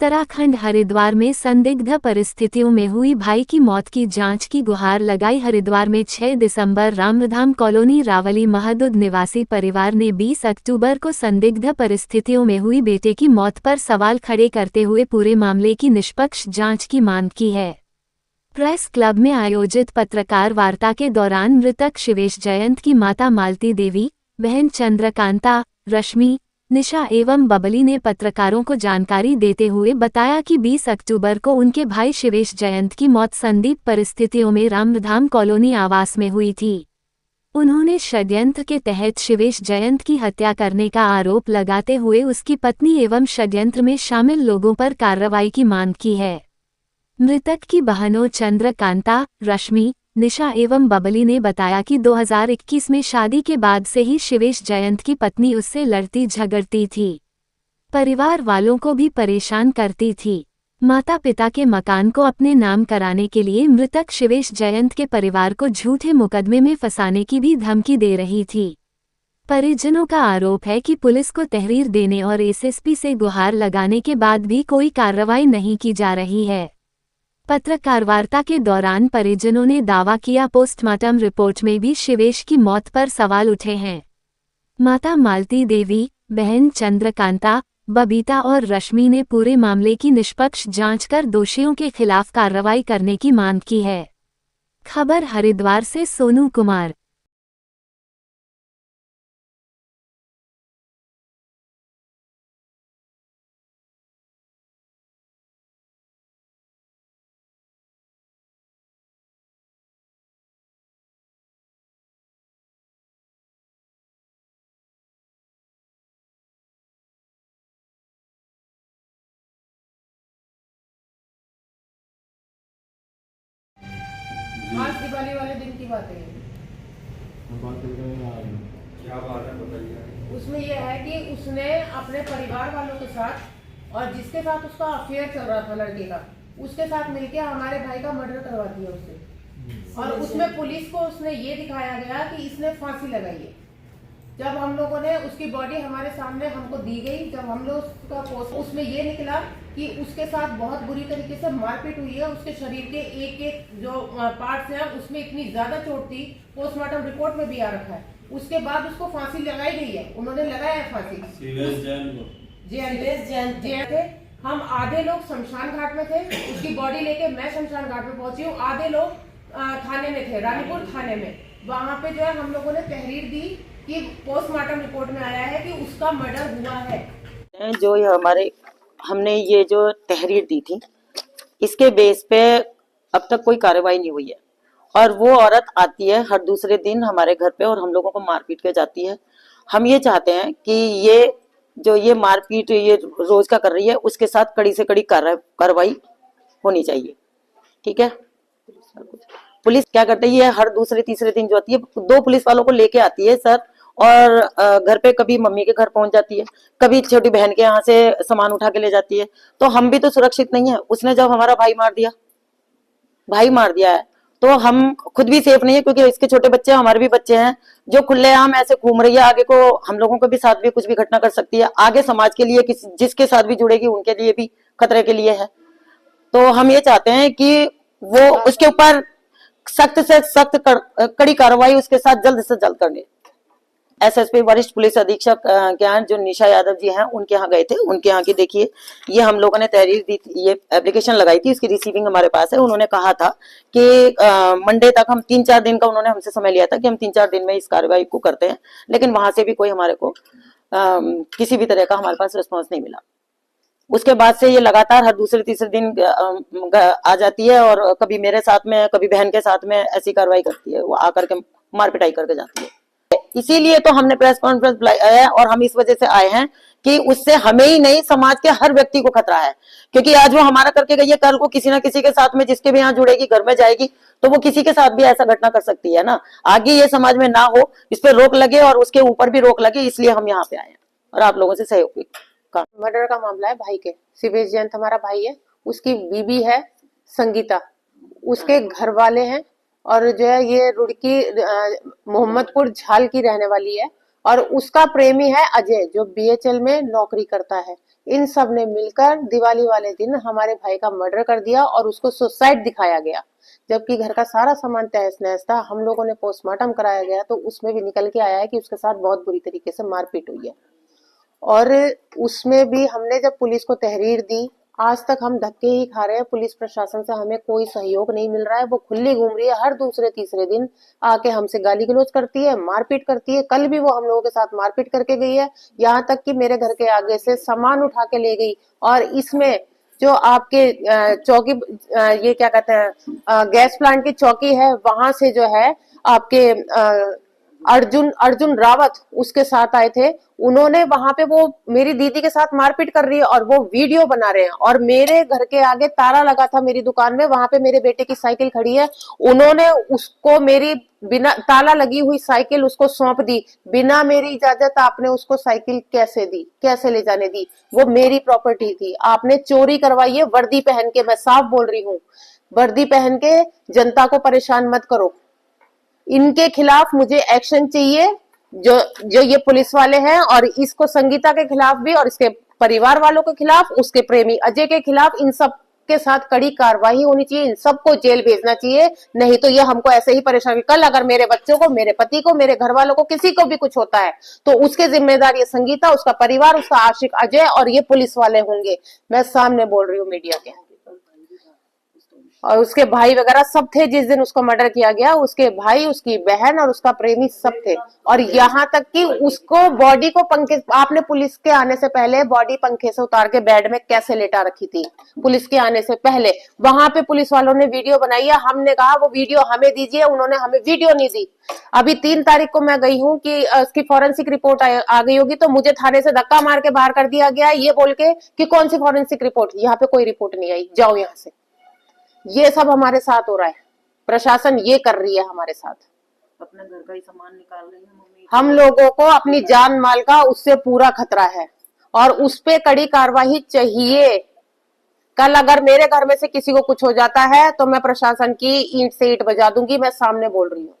उत्तराखंड हरिद्वार में संदिग्ध परिस्थितियों में हुई भाई की मौत की जांच की गुहार लगाई। हरिद्वार में 6 दिसंबर रामधाम कॉलोनी रावली महदूद निवासी परिवार ने 20 अक्टूबर को संदिग्ध परिस्थितियों में हुई बेटे की मौत पर सवाल खड़े करते हुए पूरे मामले की निष्पक्ष जांच की मांग की है। प्रेस क्लब में आयोजित पत्रकार वार्ता के दौरान मृतक शिवेश जयंत की माता मालती देवी, बहन चंद्रकांता, रश्मि, निशा एवं बबली ने पत्रकारों को जानकारी देते हुए बताया कि 20 अक्टूबर को उनके भाई शिवेश जयंत की मौत संदिग्ध परिस्थितियों में रामधाम कॉलोनी आवास में हुई थी। उन्होंने षड्यंत्र के तहत शिवेश जयंत की हत्या करने का आरोप लगाते हुए उसकी पत्नी एवं षड्यंत्र में शामिल लोगों पर कार्रवाई की मांग की है। मृतक की बहनों चंद्रकांता, रश्मि, निशा एवं बबली ने बताया कि 2021 में शादी के बाद से ही शिवेश जयंत की पत्नी उससे लड़ती झगड़ती थी, परिवार वालों को भी परेशान करती थी। माता पिता के मकान को अपने नाम कराने के लिए मृतक शिवेश जयंत के परिवार को झूठे मुकदमे में फंसाने की भी धमकी दे रही थी। परिजनों का आरोप है कि पुलिस को तहरीर देने और एसएसपी से गुहार लगाने के बाद भी कोई कार्रवाई नहीं की जा रही है। पत्रकार वार्ता के दौरान परिजनों ने दावा किया पोस्टमार्टम रिपोर्ट में भी शिवेश की मौत पर सवाल उठे हैं। माता मालती देवी, बहन चंद्रकांता, बबीता और रश्मि ने पूरे मामले की निष्पक्ष जांच कर दोषियों के खिलाफ कार्रवाई करने की मांग की है। खबर हरिद्वार से सोनू कुमार। आज दिवाली वाले दिन की बात है। क्या बात है बताइए। उसमें यह है कि उसने अपने परिवार वालों के साथ और जिसके साथ उसका अफेयर चल रहा था लड़के का, उसके साथ मिलके हमारे भाई का मर्डर करवा दिया उससे। और उसमें पुलिस को उसने ये दिखाया गया कि इसने फांसी लगाई है। जब हम लोगों ने उसकी बॉडी हमारे सामने हमको दी गई, जब हम लोग उसका पोस्ट, उसमें ये निकला कि उसके साथ बहुत बुरी तरीके से मारपीट हुई है। उसके शरीर के एक एक जो पार्ट्स हैं उसमें इतनी ज्यादा चोट थी, पोस्टमार्टम रिपोर्ट में भी आ रखा है। उसके बाद उसको फांसी लगाई गई है, उन्होंने लगाया है फांसी। जैन थे हम, आधे लोग शमशान घाट में थे, उसकी बॉडी लेके मैं शमशान घाट में पहुंची हूँ। आधे लोग थाने में थे, रानीपुर थाने में। वहाँ पे जो है हम लोगों ने तहरीर दी कि पोस्टमार्टम रिपोर्ट में आया है कि उसका मर्डर हुआ है। जो हमने ये जो तहरीर दी थी, इसके बेस पे अब तक कोई कार्रवाई नहीं हुई है। और वो औरत आती है हर दूसरे दिन हमारे घर पे और हम लोगों को मारपीट के जाती है। हम ये चाहते हैं कि ये मारपीट ये रोज का कर रही है, उसके साथ कड़ी से कड़ी कार्रवाई होनी चाहिए। ठीक है। पुलिस क्या करती है, हर दूसरे तीसरे दिन जो आती है 2 पुलिस वालों को लेके आती है सर, और घर पे कभी मम्मी के घर पहुंच जाती है, कभी छोटी बहन के यहाँ से सामान उठा के ले जाती है। तो हम भी तो सुरक्षित नहीं है। उसने जब हमारा भाई मार दिया है तो हम खुद भी सेफ नहीं है, क्योंकि इसके छोटे बच्चे हमारे भी बच्चे हैं जो खुलेआम ऐसे घूम रही है। आगे को हम लोगों के भी साथ भी कुछ भी घटना कर सकती है, आगे समाज के लिए जिसके साथ भी जुड़ेगी उनके लिए भी खतरे के लिए है। तो हम ये चाहते हैं कि वो उसके ऊपर सख्त से सख्त कड़ी कार्रवाई उसके साथ जल्द से जल्द करनी। एसएसपी वरिष्ठ पुलिस अधीक्षक के यहाँ जो निशा यादव जी हैं उनके यहाँ गए थे। उनके यहाँ की देखिए, ये हम लोगों ने तहरीर दी थी, ये एप्लीकेशन लगाई थी, इसकी रिसीविंग हमारे पास है। उन्होंने कहा था कि मंडे तक, हम 3-4 दिन का उन्होंने हमसे समय लिया था कि हम 3-4 दिन में इस कार्रवाई को करते हैं, लेकिन वहां से भी कोई हमारे को किसी भी तरह का हमारे पास रिस्पॉन्स नहीं मिला। उसके बाद से ये लगातार हर दूसरे तीसरे दिन आ जाती है और कभी मेरे साथ में, कभी बहन के साथ में ऐसी कार्रवाई करती है। वो आकर के मार पिटाई करके जाती है। इसीलिए तो हमने प्रेस कॉन्फ्रेंस बुलाया है और हम इस वजह से आए हैं कि उससे हमें ही नहीं, समाज के हर व्यक्ति को खतरा है। क्योंकि आज वो हमारा करके गई है, कल को किसी ना किसी के साथ में, जिसके भी यहाँ जुड़ेगी, घर में जाएगी, तो वो किसी के साथ भी ऐसा घटना कर सकती है ना। आगे ये समाज में ना हो, इस पर रोक लगे और उसके ऊपर भी रोक लगे, इसलिए हम यहाँ पे आए हैं और आप लोगों से सहयोग भी। मर्डर का मामला है भाई के, शिवेश जयंत हमारा भाई है, उसकी बीबी है संगीता, उसके घर वाले हैं, और जो है ये रुड़की मोहम्मदपुर झाल की रहने वाली है, और उसका प्रेमी है अजय जो बीएचएल में नौकरी करता है। इन सब ने मिलकर दिवाली वाले दिन हमारे भाई का मर्डर कर दिया और उसको सुसाइड दिखाया गया, जबकि घर का सारा सामान तहस नहस था। हम लोगों ने पोस्टमार्टम कराया गया तो उसमें भी निकल के आया है कि उसके साथ बहुत बुरी तरीके से मारपीट हुई है। और उसमें भी हमने जब पुलिस को तहरीर दी, आज तक हम धक्के ही खा रहे हैं। पुलिस प्रशासन से हमें कोई सहयोग नहीं मिल रहा है। वो खुली घूम रही है, हर दूसरे तीसरे दिन आके हमसे गाली गलौज करती है, मारपीट करती है। कल भी वो हम लोगों के साथ मारपीट करके गई है, यहाँ तक कि मेरे घर के आगे से सामान उठा के ले गई। और इसमें जो आपके चौकी, ये क्या कहते हैं, गैस प्लांट की चौकी है, वहां से जो है आपके अर्जुन रावत उसके साथ आए थे। उन्होंने वहां पे, वो मेरी दीदी के साथ मारपीट कर रही है और वो वीडियो बना रहे हैं। और मेरे घर के आगे ताला लगा था मेरी दुकान में, वहां पे मेरे बेटे की साइकिल खड़ी है, उन्होंने उसको मेरी बिना ताला लगी हुई साइकिल उसको सौंप दी। बिना मेरी इजाजत आपने उसको साइकिल कैसे दी, कैसे ले जाने दी? वो मेरी प्रॉपर्टी थी, आपने चोरी करवाई है वर्दी पहन के। मैं साफ बोल रही हूँ, वर्दी पहन के जनता को परेशान मत करो। इनके खिलाफ मुझे एक्शन चाहिए, जो ये पुलिस वाले हैं, और इसको संगीता के खिलाफ भी, और इसके परिवार वालों के खिलाफ, उसके प्रेमी अजय के खिलाफ, इन सब के साथ कड़ी कार्रवाई होनी चाहिए। इन सबको जेल भेजना चाहिए, नहीं तो ये हमको ऐसे ही परेशान। कल अगर मेरे बच्चों को, मेरे पति को, मेरे घर वालों को, किसी को भी कुछ होता है तो उसके जिम्मेदार ये संगीता, उसका परिवार, उसका आशिक अजय और ये पुलिस वाले होंगे। मैं सामने बोल रही हूँ मीडिया के। और उसके भाई वगैरह सब थे जिस दिन उसको मर्डर किया गया, उसके भाई, उसकी बहन और उसका प्रेमी सब थे। और यहाँ तक कि उसको बॉडी को पंखे, आपने पुलिस के आने से पहले बॉडी पंखे से उतार के बेड में कैसे लेटा रखी थी? पुलिस के आने से पहले वहां पे पुलिस वालों ने वीडियो बनाई है। हमने कहा वो वीडियो हमें दीजिए, उन्होंने हमें वीडियो नहीं दी। अभी 3 तारीख को मैं गई हूँ कि उसकी फॉरेंसिक रिपोर्ट आ गई होगी, तो मुझे थाने से धक्का मार के बाहर कर दिया गया, ये बोल के कि कौन सी फॉरेंसिक रिपोर्ट? यहाँ पे कोई रिपोर्ट नहीं आई, जाओ यहाँ से। ये सब हमारे साथ हो रहा है, प्रशासन ये कर रही है हमारे साथ। अपने घर का ही सामान निकाल रही है मम्मी। हम लोगों को अपनी जान माल का उससे पूरा खतरा है और उस पे कड़ी कार्रवाई चाहिए। कल अगर मेरे घर में से किसी को कुछ हो जाता है तो मैं प्रशासन की ईंट से ईंट बजा दूंगी। मैं सामने बोल रही हूँ।